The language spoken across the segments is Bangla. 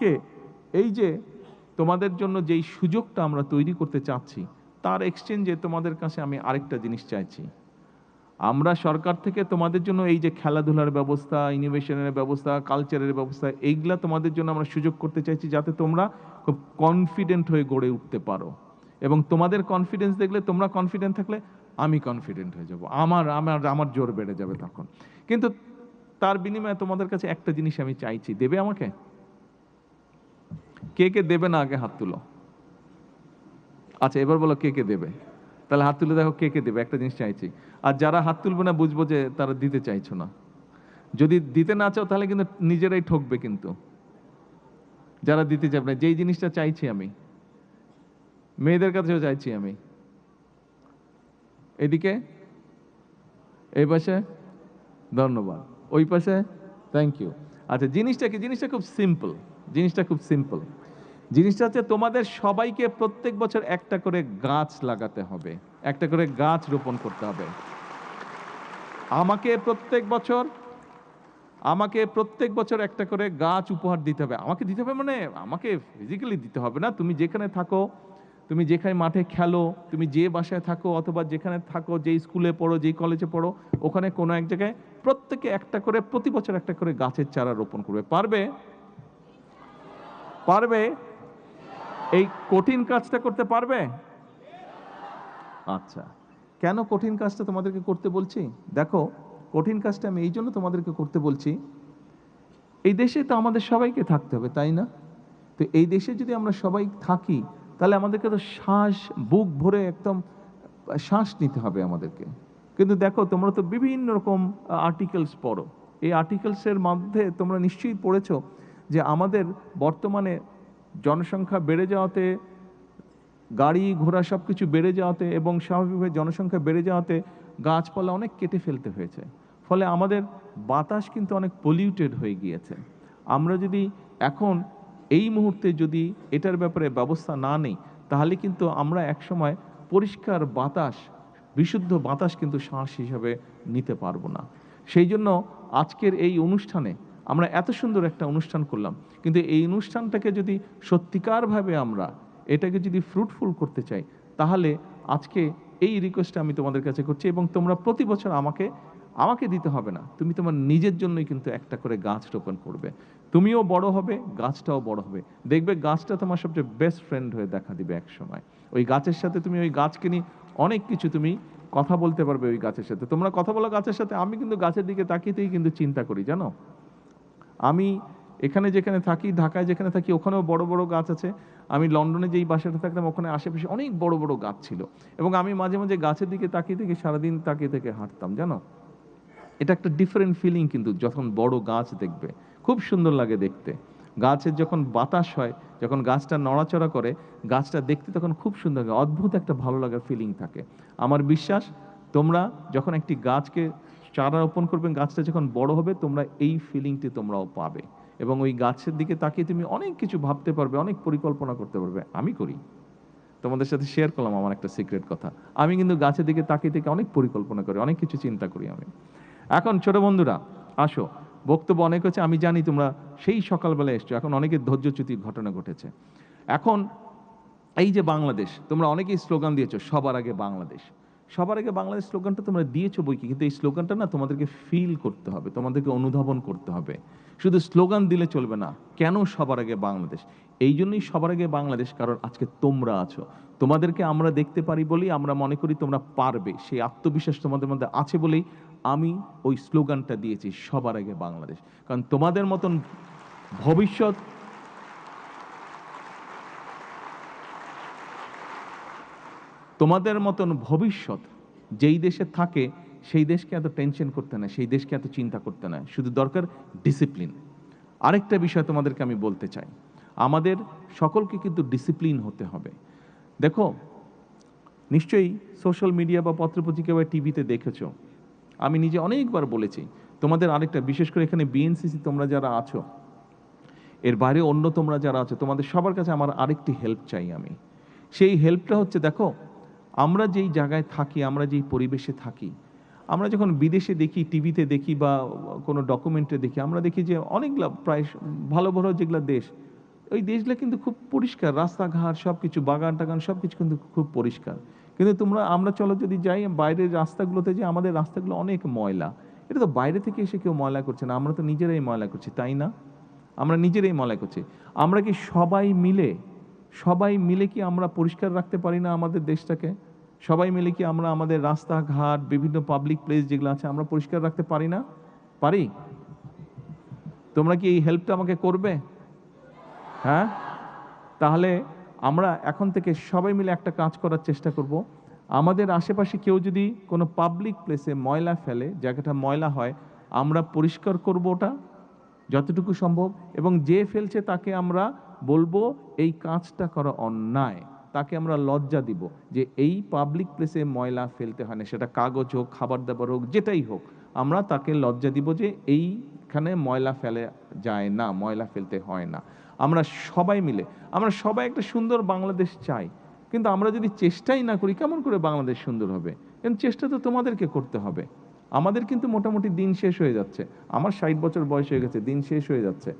আজকে এই যে তোমাদের জন্য যেই সুযোগটা আমরা তৈরি করতে চাচ্ছি, তার এক্সচেঞ্জে তোমাদের কাছে আমি আরেকটা জিনিস চাইছি। আমরা সরকার থেকে তোমাদের জন্য এই যে খেলাধুলার ব্যবস্থা, ইনোভেশনের ব্যবস্থা, কালচারের ব্যবস্থা, এইগুলা তোমাদের জন্য আমরা সুযোগ করতে চাইছি, যাতে তোমরা খুব কনফিডেন্ট হয়ে গড়ে উঠতে পারো। এবং তোমাদের কনফিডেন্স দেখলে, তোমরা কনফিডেন্ট থাকলে আমি কনফিডেন্ট হয়ে যাব, আমার আমার আমার জোর বেড়ে যাবে তখন। কিন্তু তার বিনিময়ে তোমাদের কাছে একটা জিনিস আমি চাইছি, দেবে আমাকে? কে কে দেবে না আগে হাত তুলো। আচ্ছা, এবার বলো কে কে দেবে। তাহলে হাত তুলে দেখো কে কে দেবে, একটা জিনিস চাইছি। আর যারা হাত তুলবে না, বুঝবো যে তারা দিতে চাইছো না। যদি দিতে না চাও তাহলে কিন্তু নিজেরাই ঠকবে। কিন্তু যারা দিতে চাবে না, যেই জিনিসটা চাইছি আমি, মেয়েদের কাছেও চাইছি আমি। এদিকে, এই পাশে, ধন্যবাদ। ওই পাশে, থ্যাংক ইউ। আচ্ছা, জিনিসটা কি? জিনিসটা খুব সিম্পল। জিনিসটা খুব সিম্পল। জিনিসটা হচ্ছে তোমাদের সবাইকে প্রত্যেক বছর একটা করে গাছ লাগাতে হবে, একটা করে গাছ রোপণ করতে হবে। আমাকে প্রত্যেক বছর একটা করে গাছ উপহার দিতে হবে। আমাকে দিতে হবে মানে আমাকে ফিজিক্যালি দিতে হবে না। তুমি যেখানে থাকো, তুমি যেখানে মাঠে খেলো, তুমি যে বাসায় থাকো, অথবা যেখানে থাকো, যেই স্কুলে পড়ো, যেই কলেজে পড়ো, ওখানে কোনো এক জায়গায় প্রত্যেকে একটা করে, প্রতি বছর একটা করে গাছের চারা রোপণ করবে। পারবে? পারবে? এই কঠিন কাজটা করতে পারবে? আচ্ছা, কেন কঠিন কাজটা তোমাদেরকে করতে বলছি? দেখো, কঠিন কাজটা আমি এই জন্য তোমাদেরকে করতে বলছি, এই দেশে তো আমাদের সবাইকে থাকতে হবে, তাই না? তো এই দেশে যদি আমরা সবাই থাকি, তাহলে আমাদেরকে তো শ্বাস, বুক ভরে একদম শ্বাস নিতে হবে আমাদেরকে। কিন্তু দেখো, তোমরা তো বিভিন্ন রকম আর্টিকেলস পড়ো। এই আর্টিকেলসের মধ্যে তোমরা নিশ্চয়ই পড়েছো যে আমাদের বর্তমানে জনসংখ্যা বেড়ে যাওয়াতে, গাড়ি ঘোড়া সব কিছু বেড়ে যাওয়াতে এবং স্বাভাবিকভাবে জনসংখ্যা বেড়ে যাওয়াতে গাছপালা অনেক কেটে ফেলতে হয়েছে। ফলে আমাদের বাতাস কিন্তু অনেক পলিউটেড হয়ে গিয়েছে। আমরা যদি এখন এই মুহূর্তে যদি এটার ব্যাপারে ব্যবস্থা না নিই, তাহলে কিন্তু আমরা একসময় পরিষ্কার বাতাস, বিশুদ্ধ বাতাস কিন্তু শ্বাস হিসাবে নিতে পারবো না। সেই জন্য আজকের এই অনুষ্ঠানে আমরা এত সুন্দর একটা অনুষ্ঠান করলাম, কিন্তু এই অনুষ্ঠানটাকে যদি সত্যিকারভাবে আমরা এটাকে যদি ফ্রুটফুল করতে চাই, তাহলে আজকে এই রিকোয়েস্টটা আমি তোমাদের কাছে করছি। এবং তোমরা প্রতি বছর আমাকে দিতে হবে না, তুমি তোমার নিজের জন্যই কিন্তু একটা করে গাছ রোপণ করবে। তুমিও বড় হবে, গাছটাও বড় হবে। দেখবে গাছটা তোমার সবচেয়ে বেস্ট ফ্রেন্ড হয়ে দেখা দিবে এক সময়। ওই গাছের সাথে তুমি, ওই গাছকে নিয়ে অনেক কিছু তুমি কথা বলতে পারবে ওই গাছের সাথে। তোমরা কথা বলো গাছের সাথে। আমি কিন্তু গাছের দিকে তাকিয়েতেই কিন্তু চিন্তা করি, জানো। আমি এখানে যেখানে থাকি, ঢাকায় যেখানে থাকি, ওখানেও বড় বড় গাছ আছে। আমি লন্ডনে যেই বাসাটা থাকতাম, ওখানে আশেপাশে অনেক বড় বড় গাছ ছিল। এবং আমি মাঝে মাঝে গাছের দিকে তাকিয়ে থেকে সারাদিন তাকিয়ে থেকে হাঁটতাম, জানো। এটা একটা ডিফারেন্ট ফিলিং, কিন্তু যখন বড় গাছ দেখবে খুব সুন্দর লাগে দেখতে। গাছের যখন বাতাস হয়, যখন গাছটা নড়াচড়া করে, গাছটা দেখতে তখন খুব সুন্দর লাগে, অদ্ভুত একটা ভালো লাগার ফিলিং থাকে। আমার বিশ্বাস, তোমরা যখন একটি গাছকে চারা রোপণ করবে, গাছটা যখন বড় হবে, তোমরা এই ফিলিংটি তোমরাও পাবে। এবং ওই গাছের দিকে তাকিয়ে তুমি অনেক কিছু ভাবতে পারবে, অনেক পরিকল্পনা করতে পারবে। আমি করি, তোমাদের সাথে শেয়ার করলাম আমার একটা সিক্রেট কথা। আমি কিন্তু গাছের দিকে তাকিয়ে থেকে অনেক পরিকল্পনা করি, অনেক কিছু চিন্তা করি আমি। এখন ছোট বন্ধুরা, আসো, বক্তব্য অনেক হচ্ছে, আমি জানি তোমরা সেই সকালবেলা এসছো, এখন অনেকের ধৈর্যচ্যুতির ঘটনা ঘটেছে। এখন এই যে বাংলাদেশ, তোমরা অনেকেই স্লোগান দিয়েছো, সবার আগে বাংলাদেশ। সবার আগে বাংলাদেশ স্লোগানটা তোমরা দিয়েছো বই কি, কিন্তু এই স্লোগানটা না তোমাদেরকে ফিল করতে হবে, তোমাদেরকে অনুধাবন করতে হবে। শুধু স্লোগান দিলে চলবে না। কেন সবার আগে বাংলাদেশ? এই জন্যই সবার আগে বাংলাদেশ, কারণ আজকে তোমরা আছো। তোমাদেরকে আমরা দেখতে পারি বলেই আমরা মনে করি তোমরা পারবে, সেই আত্মবিশ্বাস তোমাদের মধ্যে আছে বলেই আমি ওই স্লোগানটা দিয়েছি, সবার আগে বাংলাদেশ। কারণ ভবিষ্যৎ তোমাদের মতন ভবিষ্যৎ যেই দেশে থাকে, সেই দেশকে এত টেনশন করতে না, সেই দেশকে এত চিন্তা করতে না, শুধু দরকার ডিসিপ্লিন। আরেকটা বিষয় তোমাদেরকে আমি বলতে চাই, আমাদের সকলকে কিন্তু ডিসিপ্লিন হতে হবে। দেখো, নিশ্চয়ই সোশ্যাল মিডিয়া বা পত্রপত্রিকা বা টিভিতে দেখেছো, আমি নিজে অনেকবার বলেছি। তোমাদের আরেকটা, বিশেষ করে এখানে বিএনসিসি তোমরা যারা আছো, এর বাইরে অন্য তোমরা যারা আছো, তোমাদের সবার কাছে আমার আরেকটি হেল্প চাই আমি। সেই হেল্পটা হচ্ছে, দেখো, আমরা যেই জায়গায় থাকি, আমরা যেই পরিবেশে থাকি, আমরা যখন বিদেশে দেখি, টিভিতে দেখি বা কোনো ডকুমেন্টে দেখি, আমরা দেখি যে অনেকগুলো প্রায় ভালো ভালো যেগুলো দেশ, ওই দেশগুলো কিন্তু খুব পরিষ্কার, রাস্তাঘাট সব কিছু, বাগান টাগান সব কিছু কিন্তু খুব পরিষ্কার। কিন্তু আমরা চলো যদি যাই বাইরের রাস্তাগুলোতে, যে আমাদের রাস্তাগুলো অনেক ময়লা। এটা তো বাইরে থেকে এসে কেউ ময়লা করছে না, আমরা তো নিজেরাই ময়লা করছি, তাই না? আমরা নিজেরাই ময়লা করছি। আমরা কি সবাই মিলে কি আমরা পরিষ্কার রাখতে পারি না আমাদের দেশটাকে? সবাই মিলে কি আমরা আমাদের রাস্তাঘাট, বিভিন্ন পাবলিক প্লেস যেগুলো আছে, আমরা পরিষ্কার রাখতে পারি না? পারি? তোমরা কি এই হেল্পটা আমাকে করবে? হ্যাঁ? তাহলে আমরা এখন থেকে সবাই মিলে একটা কাজ করার চেষ্টা করব। আমাদের আশেপাশে কেউ যদি কোনো পাবলিক প্লেসে ময়লা ফেলে, জায়গাটা ময়লা হয়, আমরা পরিষ্কার করব ওটা যতটুকু সম্ভব, এবং যে ফেলছে তাকে আমরা বলবো এই কাজটা করা অন্যায়। তাকে আমরা লজ্জা দিব যে এই পাবলিক প্লেসে ময়লা ফেলতে হয় না, সেটা কাগজ হোক, খাবার দাবার হোক, যেটাই হোক, আমরা তাকে লজ্জা দিব যে এইখানে ময়লা ফেলে যায় না, ময়লা ফেলতে হয় না। আমরা সবাই একটা সুন্দর বাংলাদেশ চাই, কিন্তু আমরা যদি চেষ্টাই না করি, কেমন করে বাংলাদেশ সুন্দর হবে? কিন্তু চেষ্টা তো তোমাদেরকে করতে হবে। আমাদের কিন্তু মোটামুটি দিন শেষ হয়ে যাচ্ছে। আমার 60 বছর বয়স হয়ে গেছে, দিন শেষ হয়ে যাচ্ছে।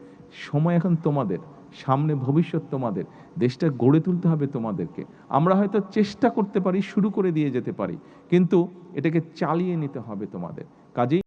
সময় এখন তোমাদের, সামনে ভবিষ্যৎ তোমাদের, দেশটা গড়ে তুলতে হবে তোমাদেরকে। আমরা হয়তো চেষ্টা করতে পারি, শুরু করে দিয়ে যেতে পারি, কিন্তু এটাকে চালিয়ে নিতে হবে তোমাদের। কাজেই